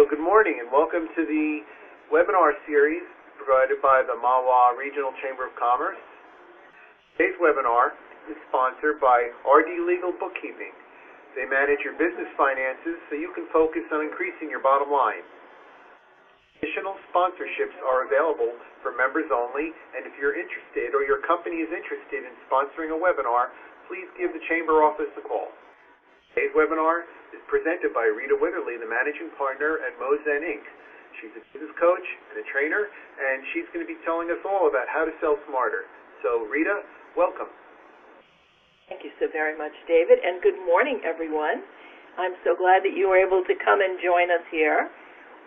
So good morning and welcome to the webinar series provided by the Mahwah Regional Chamber of Commerce. Today's webinar is sponsored by RD Legal Bookkeeping. They manage your business finances so you can focus on increasing your bottom line. Additional sponsorships are available for members only, and if you're interested or your company is interested in sponsoring a webinar, please give the Chamber office a call. Today's webinar is presented by Rita Witherly, the Managing Partner at Mozen Inc. She's a business coach and a trainer, and she's going to be telling us all about how to sell smarter. So, Rita, welcome. Thank you so very much, David, and good morning, everyone. I'm so glad that you were able to come and join us here.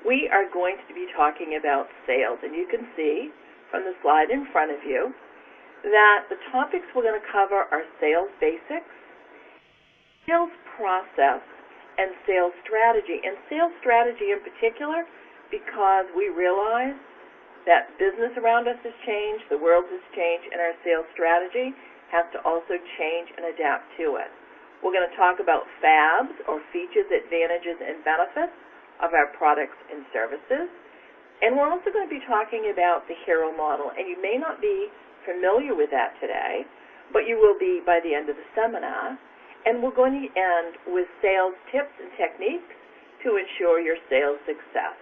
We are going to be talking about sales, and you can see from the slide in front of you that the topics we're going to cover are sales basics, sales process, and sales strategy. And sales strategy in particular because we realize that business around us has changed, the world has changed, and our sales strategy has to also change and adapt to it. We're going to talk about FABs, or features, advantages, and benefits of our products and services. And we're also going to be talking about the hero model. And you may not be familiar with that today, but you will be by the end of the seminar. And we're going to end with sales tips and techniques to ensure your sales success.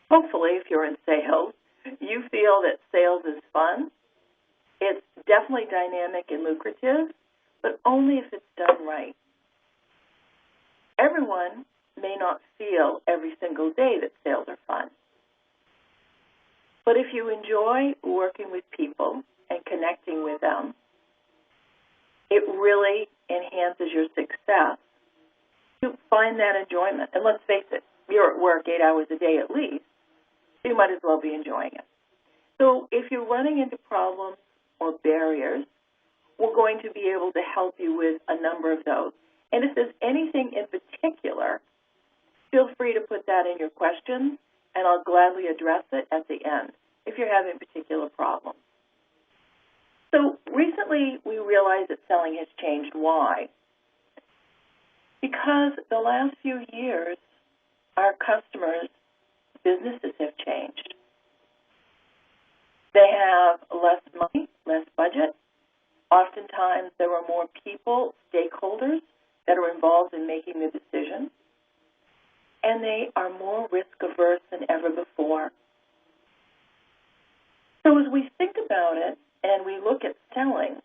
Hopefully, if you're in sales, you feel that sales is fun. It's definitely dynamic and lucrative, but only if it's done right. Everyone may not feel every single day that sales are fun. But if you enjoy working with people and connecting with them, it really enhances your success. You find that enjoyment. And let's face it, you're at work 8 hours a day at least, so you might as well be enjoying it. So if you're running into problems or barriers, we're going to be able to help you with a number of those. And if there's anything in particular, feel free to put that in your questions, and I'll gladly address it at the end if you're having particular problems. So recently we realized that selling has changed. Why? Because the last few years our customers' businesses have changed. They have less money, less budget. Oftentimes there are more people, stakeholders, that are involved in making the decision. And they are more risk-averse than ever before. So as we think about it and we look at selling,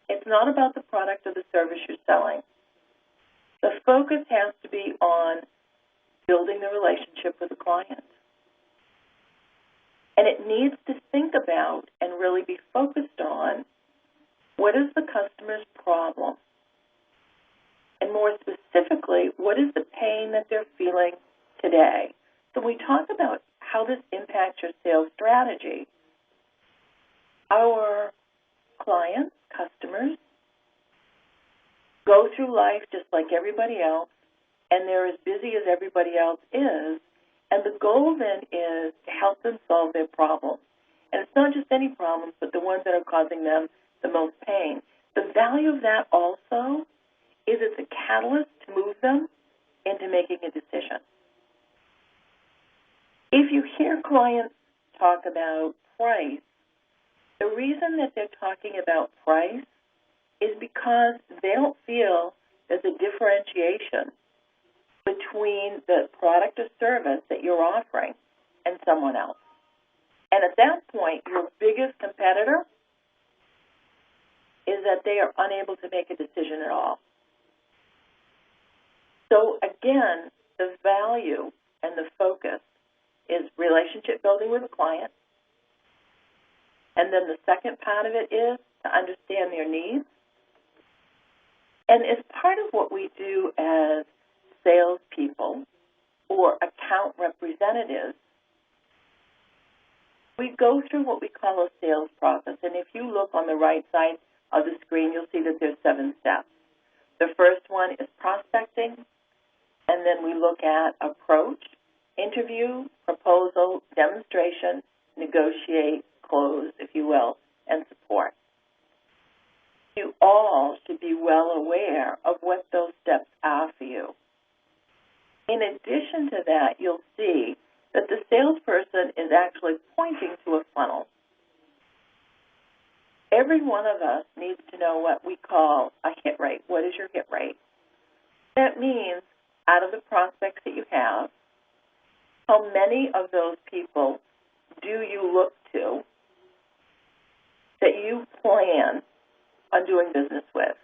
it's not about the product or the service you're selling. The focus has to be on building the relationship with the client. And it needs to think about and really be focused on what is the customer's problem? And more specifically, what is the pain that they're feeling today? So when we talk about how this impacts your sales strategy, our clients, customers, go through life just like everybody else, and they're as busy as everybody else is, and the goal then is to help them solve their problems. And it's not just any problems, but the ones that are causing them the most pain. The value of that also is it's a catalyst to move them into making a decision. If you hear clients talk about price, the reason that they're talking about price is because they don't feel there's a differentiation between the product or service that you're offering and someone else. And at that point, your biggest competitor is that they are unable to make a decision at all. So again, the value and the focus is relationship building with a client. And then the second part of it is to understand their needs. And as part of what we do as salespeople or account representatives, we go through what we call a sales process. And if you look on the right side of the screen, you'll see that there's 7 steps. The first one is prospecting, and then we look at approach, interview, proposal, demonstration, negotiate, close, if you will, and support. You all should be well aware of what those steps are for you. In addition to that, you'll see that the salesperson is actually pointing to a funnel. Every one of us needs to know what we call a hit rate. What is your hit rate? That means out of the prospects that you have, how many of those people do you look to that you plan on doing business with?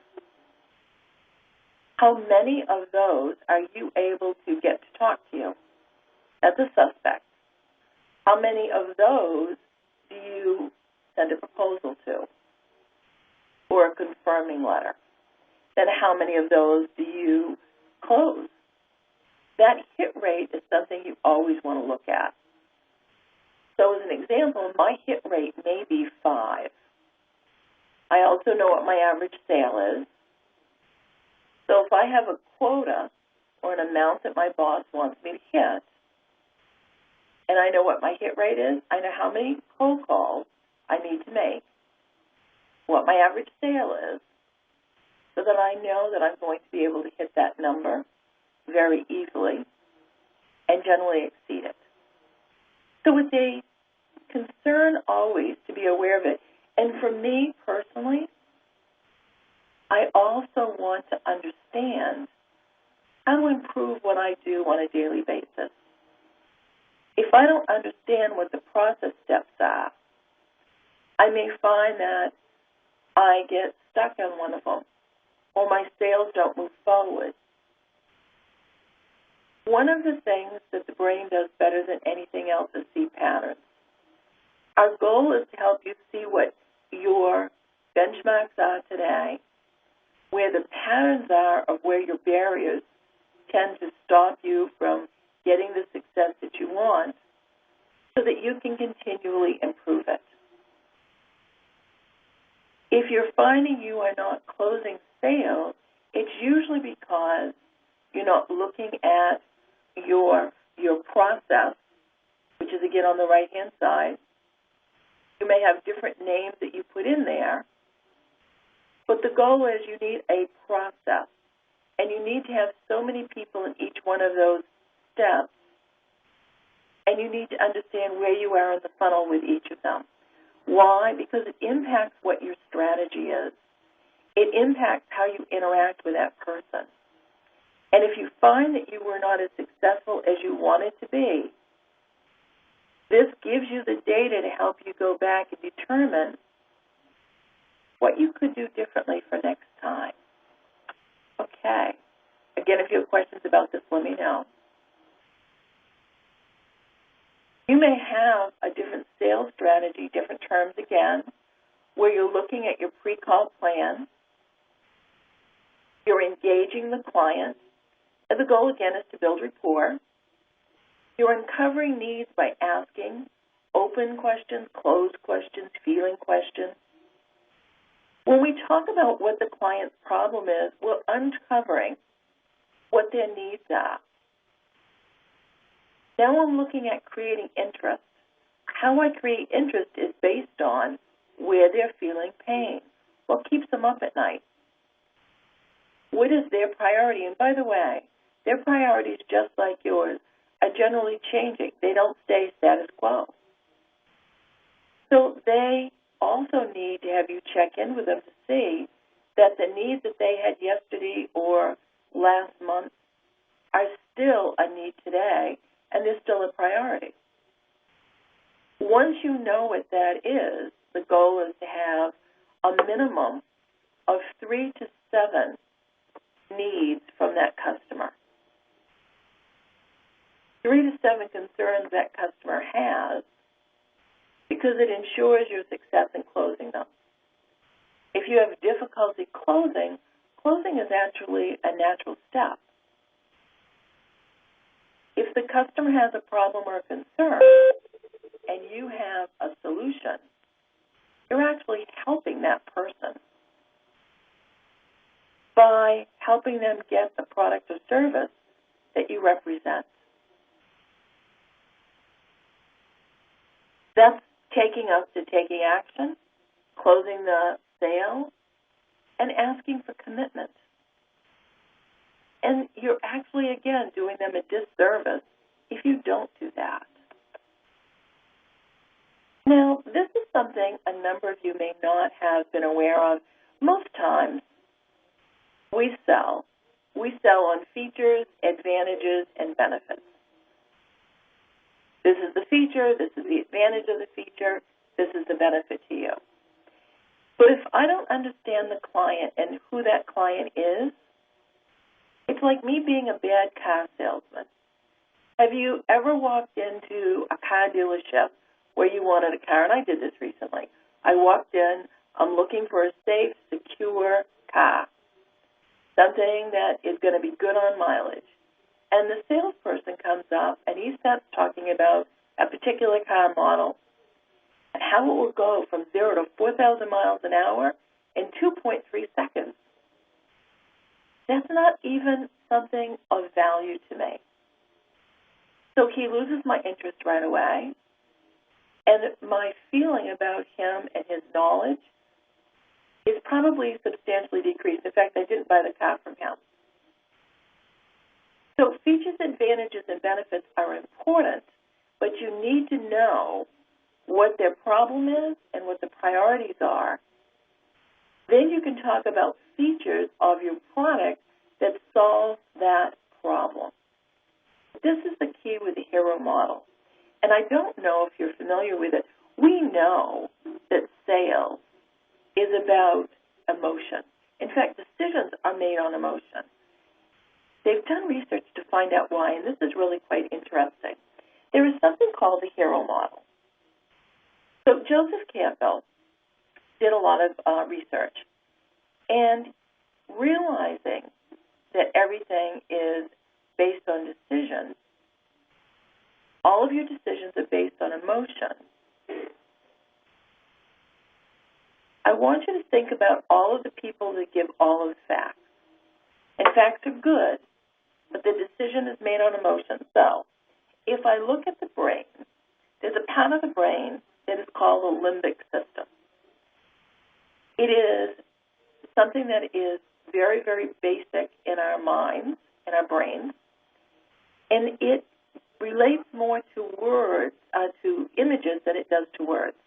How many of those are you able to get to talk to you? That's a suspect. How many of those do you send a proposal to or a confirming letter? Then how many of those do you close? That hit rate is something you always want to look at. So as an example, my hit rate may be 5. I also know what my average sale is. So if I have a quota or an amount that my boss wants me to hit, and I know what my hit rate is, I know how many cold calls I need to make, what my average sale is, so that I know that I'm going to be able to hit that number very easily and generally exceed it. So it's a concern always to be aware of it. And for me personally, I also want to understand how to improve what I do on a daily basis. If I don't understand what the process steps are, I may find that I get stuck on one of them, or my sales don't move forward. One of the things that the brain does better than anything else is see patterns. Our goal is to help you see what your benchmarks are today, where the patterns are of where your barriers tend to stop you from getting the success that you want, so that you can continually improve it. If you're finding you are not closing sales, it's usually because you're not looking at your process, which is again on the right-hand side. You may have different names that you put in there, but the goal is you need a process, and you need to have so many people in each one of those steps, and you need to understand where you are in the funnel with each of them. Why? Because it impacts what your strategy is. It impacts how you interact with that person. And if you find that you were not as successful as you wanted to be, this gives you the data to help you go back and determine what you could do differently for next time. Okay. Again, if you have questions about this, let me know. You may have a different sales strategy, different terms again, where you're looking at your pre-call plan, you're engaging the client, and the goal again is to build rapport. You're uncovering needs by asking open questions, closed questions, feeling questions. When we talk about what the client's problem is, we're uncovering what their needs are. Now I'm looking at creating interest. How I create interest is based on where they're feeling pain. What keeps them up at night? What is their priority? And by the way, their priorities, just like yours, are generally changing. They don't stay status quo. So they also need to have you check in with them to see that the needs that they had yesterday or last month are still a need today, and they're still a priority. Once you know what that is, the goal is to have a minimum of 3 to 7 needs from that customer. 3 to 7 concerns that customer has, because it ensures your success in closing them. If you have difficulty closing, closing is actually a natural step. If the customer has a problem or a concern and you have a solution, you're actually helping that person by helping them get the product or service that you represent. That's taking us to taking action, closing the sale, and asking for commitment. And you're actually, again, doing them a disservice if you don't do that. Now, this is something a number of you may not have been aware of. Most times, we sell on features, advantages, and benefits. This is the feature, this is the advantage of the feature, this is the benefit to you. But if I don't understand the client and who that client is, it's like me being a bad car salesman. Have you ever walked into a car dealership where you wanted a car? And I did this recently. I walked in, I'm looking for a safe, secure car, something that is going to be good on mileage. And the salesperson comes up and he starts talking about a particular car model and how it will go from 0 to 4,000 miles an hour in 2.3 seconds. That's not even something of value to me. So he loses my interest right away, and my feeling about him and his knowledge is probably substantially decreased. In fact, I didn't buy the car from him. So features, advantages, and benefits are important, but you need to know what their problem is and what the priorities are. Then you can talk about features of your product that solve that problem. This is the key with the hero model. And I don't know if you're familiar with it. We know that sales is about emotion. In fact, decisions are made on emotion. They've done research to find out why, and this is really quite interesting. There is something called the hero model. So Joseph Campbell did a lot of research, and realizing that everything is based on decisions, all of your decisions are based on emotion. I want you to think about all of the people that give all of the facts. And facts are good, but the decision is made on emotion. So if I look at the brain, there's a part of the brain that is called the limbic system. It is something that is very, very basic in our minds, in our brains, and it relates more to words, to images than it does to words.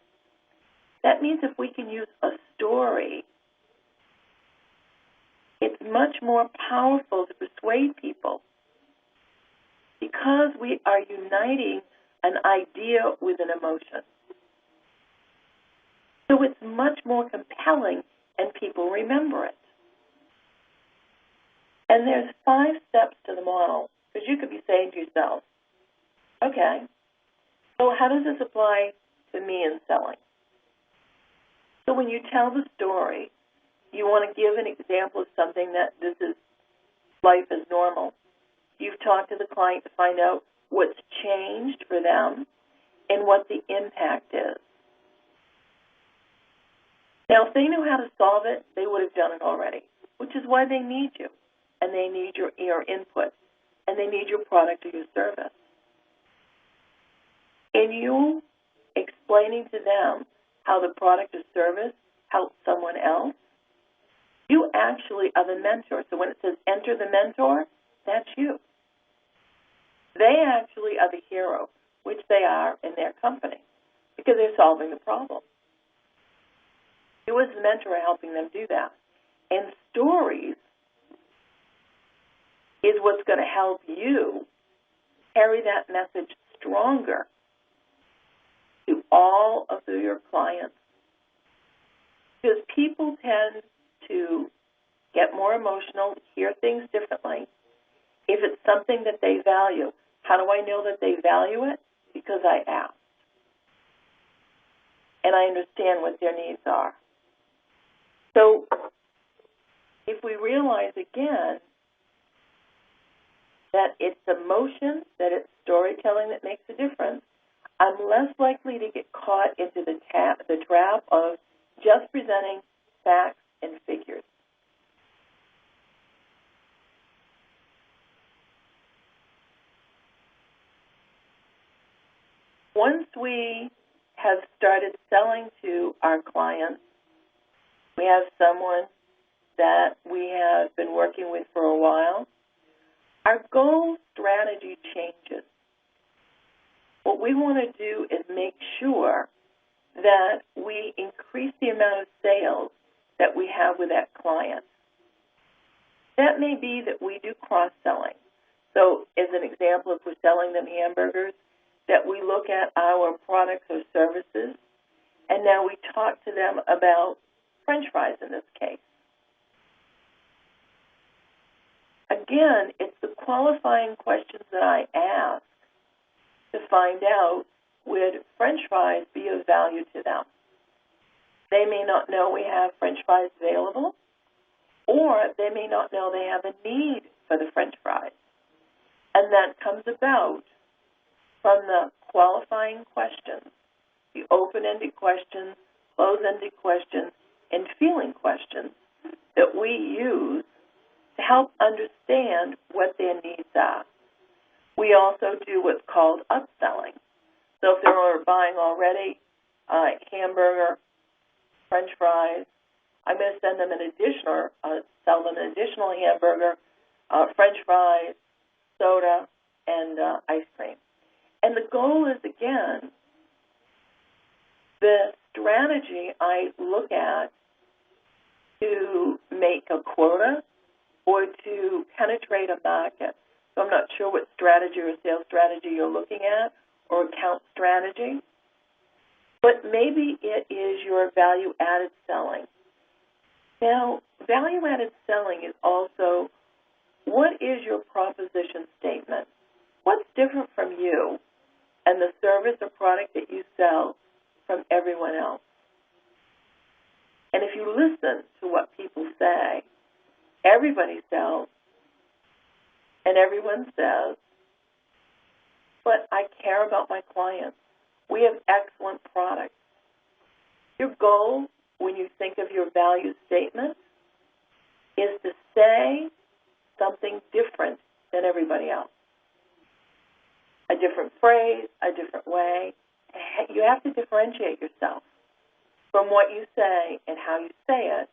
That means if we can use a story, it's much more powerful to persuade people because we are uniting an idea with an emotion. So it's much more compelling and people remember it. And there's 5 steps to the model, because you could be saying to yourself, okay, so how does this apply to me in selling? So when you tell the story, you want to give an example of something that this is life as normal. You've talked to the client to find out what's changed for them and what the impact is. Now, if they knew how to solve it, they would have done it already, which is why they need you, and they need your input, and they need your product or your service. And you explaining to them how the product or service helps someone else, you actually are the mentor. So when it says enter the mentor, that's you. They actually are the hero, which they are in their company, because they're solving the problem. You as the mentor are helping them do that. And stories is what's going to help you carry that message stronger to all of your clients. Because people tend to get more emotional, hear things differently. If it's something that they value, how do I know that they value it? Because I asked. And I understand what their needs are. So if we realize again that it's emotion, that it's storytelling that makes a difference, I'm less likely to get caught into the trap of just presenting facts and figures. Once we have started selling to our clients, we have someone that we have been working with for a while, our goal strategy changes. What we want to do is make sure that we increase the amount of sales that we have with that client. That may be that we do cross-selling. So as an example, if we're selling them hamburgers, that we look at our products or services, and now we talk to them about French fries in this case. Again, it's the qualifying questions that I ask to find out, would French fries be of value to them? They may not know we have French fries available, or they may not know they have a need for the French fries. And that comes about from the qualifying questions, the open-ended questions, closed-ended questions, and feeling questions that we use to help understand what their needs are. We also do what's called upselling. So if they're buying already hamburger, French fries, I'm going to send them an additional, sell them an additional hamburger, French fries, soda, and ice cream. And the goal is, again, the strategy I look at to make a quota or to penetrate a market. So I'm not sure what strategy or sales strategy you're looking at or account strategy, but maybe it is your value-added selling. Now, value-added selling is also, what is your proposition statement? What's different from you and the service or product that you sell from everyone else? And if you listen to what people say, everybody sells and everyone says, but I care about my clients. We have excellent products. Your goal when you think of your value statement is to say something different than everybody else. A different phrase, a different way. You have to differentiate yourself from what you say and how you say it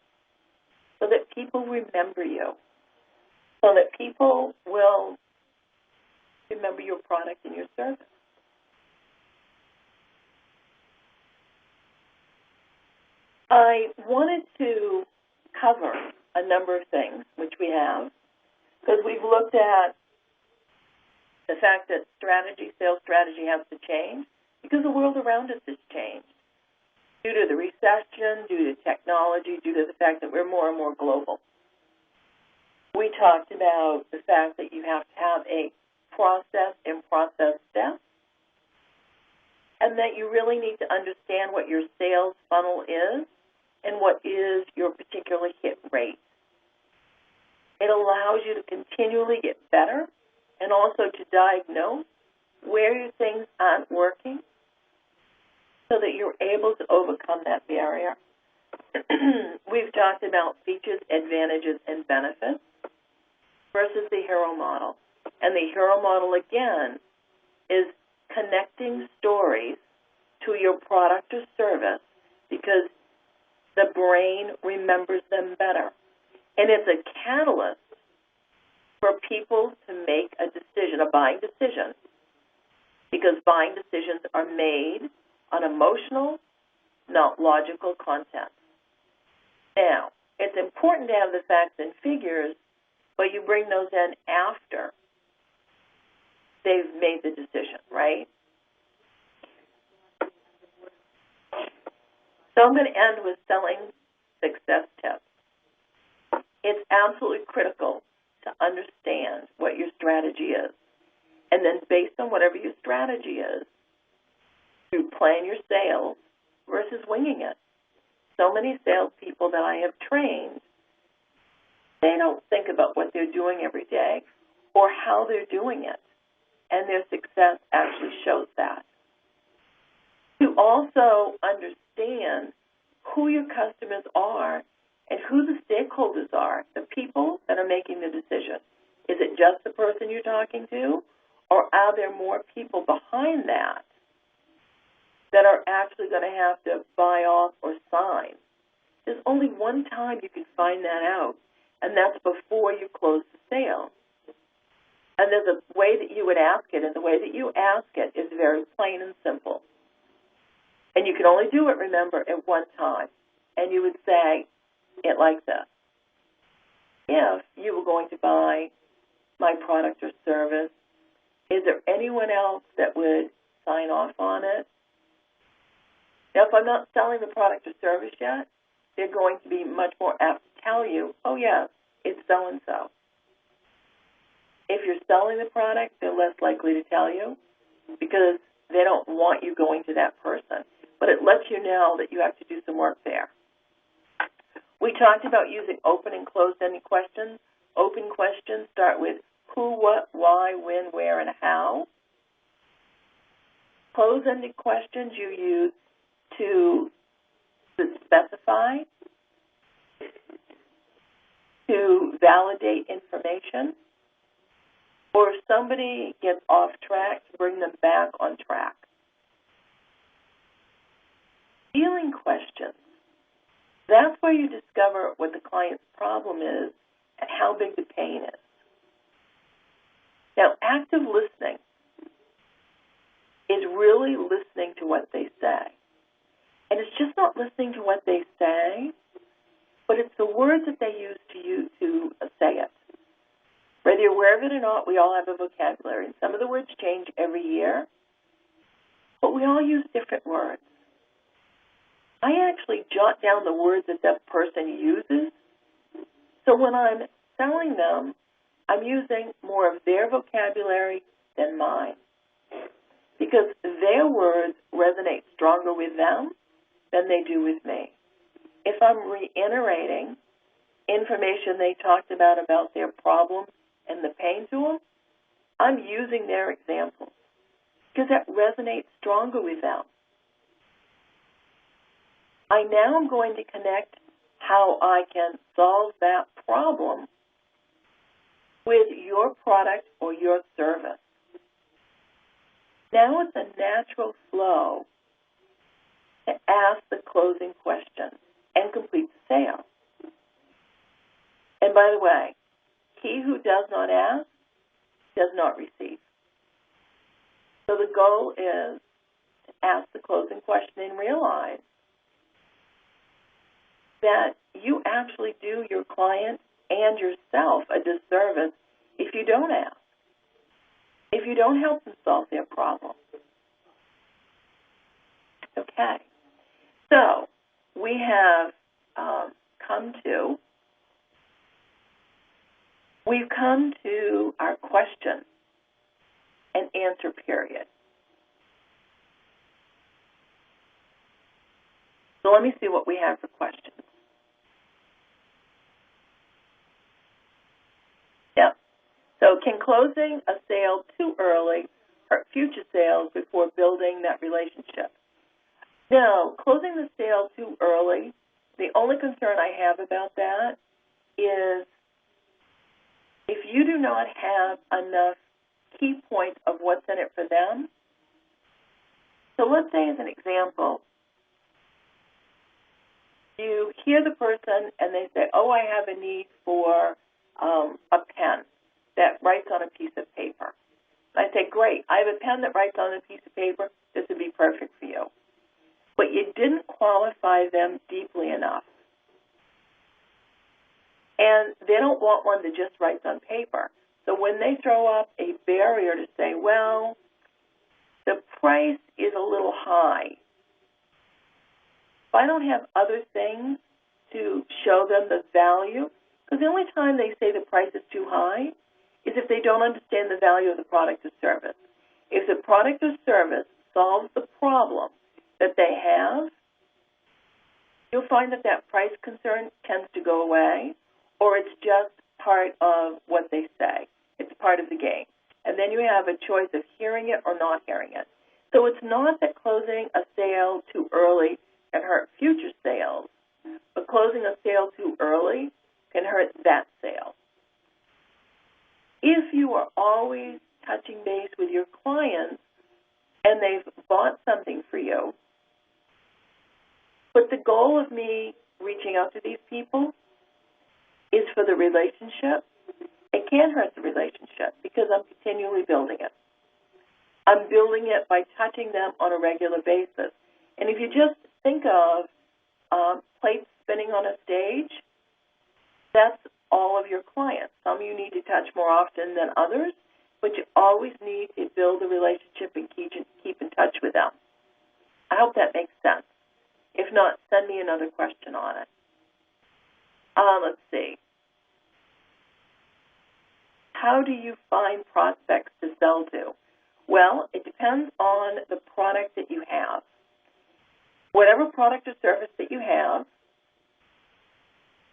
so that people remember you, so that people will remember your product and your service. I wanted to cover a number of things, which we have, because we've looked at the fact that sales strategy has to change because the world around us has changed due to the recession, due to technology, due to the fact that we're more and more global. We talked about the fact that you have to have a process and process steps, and that you really need to understand what your sales funnel is and what is your particular hit rate. It allows you to continually get better and also to diagnose where your things aren't working so that you're able to overcome that barrier. We've talked about features, advantages, and benefits versus the hero model. And the hero model, again, is connecting stories to your product or service because the brain remembers them better. And it's a catalyst for people to make a decision, a buying decision, because buying decisions are made on emotional, not logical content. Now, it's important to have the facts and figures, but you bring those in after they've made the decision, right? So I'm going to end with selling success tips. It's absolutely critical to understand what your strategy is. And then based on whatever your strategy is, to plan your sales versus winging it. So many salespeople that I have trained, they don't think about what they're doing every day or how they're doing it. And their success actually shows that. To also understand who your customers are and who the stakeholders are, the people that are making the decision. Is it just the person you're talking to, or are there more people behind that that are actually going to have to buy off or sign? There's only one time you can find that out, and that's before you close the sale. And there's a way that you would ask it, and the way that you ask it is very plain and simple. And you can only do it, remember, at one time. And you would say it like this. If you were going to buy my product or service, is there anyone else that would sign off on it? Now, if I'm not selling the product or service yet, they're going to be much more apt to tell you, oh, yes, it's so-and-so. If you're selling the product, they're less likely to tell you because they don't want you going to that person. But it lets you know that you have to do some work there. We talked about using open and closed-ended questions. Open questions start with who, what, why, when, where, and how. Closed-ended questions you use to specify, to validate information, or if somebody gets off track, to bring them back on track. Feeling questions. That's where you discover what the client's problem is and how big the pain is. Now, active listening is really listening to what they say. And it's just not listening to what they say, but it's the words that they use to say it. Whether you're aware of it or not, we all have a vocabulary. And some of the words change every year, but we all use different words. I actually jot down the words that that person uses, so when I'm selling them, I'm using more of their vocabulary than mine, because their words resonate stronger with them than they do with me. If I'm reiterating information they talked about their problems and the pain to them, I'm using their examples because that resonates stronger with them. I now am going to connect how I can solve that problem with your product or your service. Now it's a natural flow to ask the closing question and complete the sale. And by the way, he who does not ask does not receive. So the goal is to ask the closing question and realize that you actually do your client and yourself a disservice if you don't ask, if you don't help them solve their problem. Okay, so we have we've come to our question and answer period. So let me see what we have for questions. Yep. So can closing a sale too early hurt future sales before building that relationship? No, closing the sale too early, the only concern I have about that is if you do not have enough key points of what's in it for them. So let's say as an example, you hear the person and they say, oh, I have a need for a pen that writes on a piece of paper. I say, great, I have a pen that writes on a piece of paper. This would be perfect for you. But you didn't qualify them deeply enough. And they don't want one that just writes on paper. So when they throw up a barrier to say, well, the price is a little high, if I don't have other things to show them the value, because the only time they say the price is too high is if they don't understand the value of the product or service. If the product or service solves the problem that they have, you'll find that that price concern tends to go away, or it's just part of what they say. It's part of the game. And then you have a choice of hearing it or not hearing it. So it's not that closing a sale too early can hurt future sales, but closing a sale too early can hurt that sale. If you are always touching base with your clients and they've bought something for you, but the goal of me reaching out to these people is for the relationship it can hurt the relationship because I'm continually building it. I'm building it by touching them on a regular basis. And if you just think of plates spinning on a stage, that's all of your clients. Some you need to touch more often than others, but you always need to build a relationship and keep in touch with them. I hope that makes sense. If not, send me another question on it. Let's see. How do you find prospects to sell to? Well, it depends on the product that you have. Whatever product or service that you have,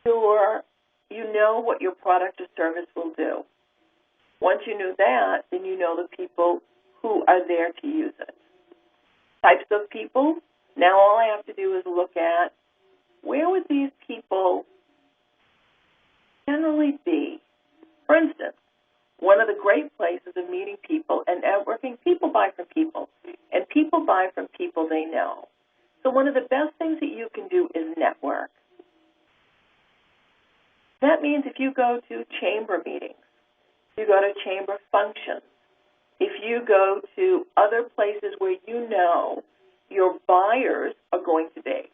you know what your product or service will do. Once you know that, then you know the people who are there to use it. Types of people, now all I have to do is look at where would these people generally be. For instance, one of the great places of meeting people and networking, people buy from people, and people buy from people they know. So one of the best things that you can do is network. That means if you go to chamber meetings, you go to chamber functions, if you go to other places where you know your buyers are going to be.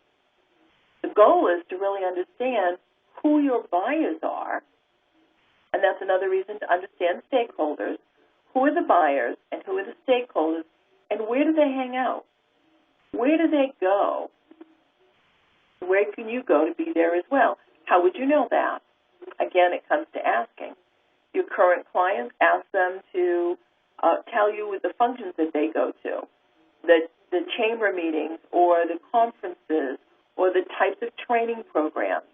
The goal is to really understand who your buyers are, and that's another reason to understand stakeholders. Who are the buyers and who are the stakeholders, and where do they hang out? Where do they go? Where can you go to be there as well? How would you know that? Again, it comes to asking. Your current clients, ask them to tell you the functions that they go to, the chamber meetings or the conferences or the types of training programs.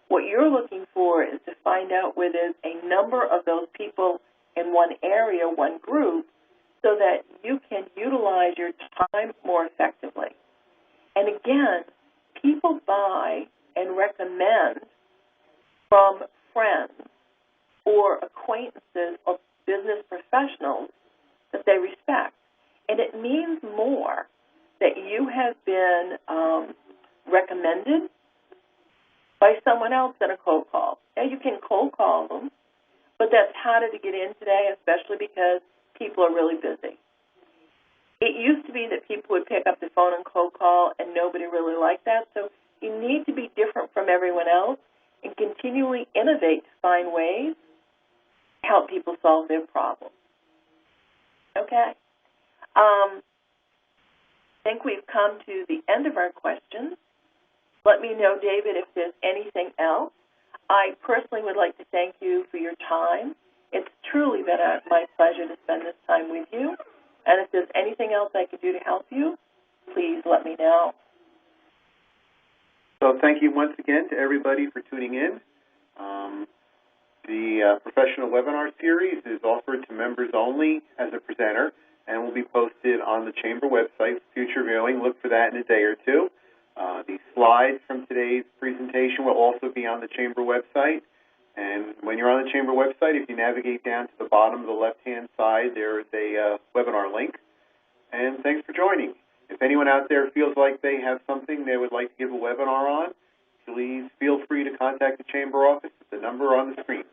What you're looking for is to find out where there's a number of those people in one area, one group, so that you can utilize your time more effectively. And again, people buy and recommend from friends or acquaintances or business professionals that they respect. And it means more that you have been recommended by someone else than a cold call. Now, you can cold call them, but that's harder to get in today, especially because people are really busy. It used to be that people would pick up the phone and cold call, and nobody really liked that. So you need to be different from everyone else and continually innovate to find ways to help people solve their problems. Okay? I think we've come to the end of our questions. Let me know, David, if there's anything else. I personally would like to thank you for your time. It's truly been my pleasure to spend this time with you. And if there's anything else I could do to help you, please let me know. So thank you once again to everybody for tuning in. The professional webinar series is offered to members only as a presenter and will be posted on the Chamber website for future viewing. Look for that in a day or two. The slides from today's presentation will also be on the Chamber website. And when you're on the Chamber website, if you navigate down to the bottom of the left-hand side, there is a webinar link. And thanks for joining. If anyone out there feels like they have something they would like to give a webinar on, please feel free to contact the Chamber office at the number on the screen.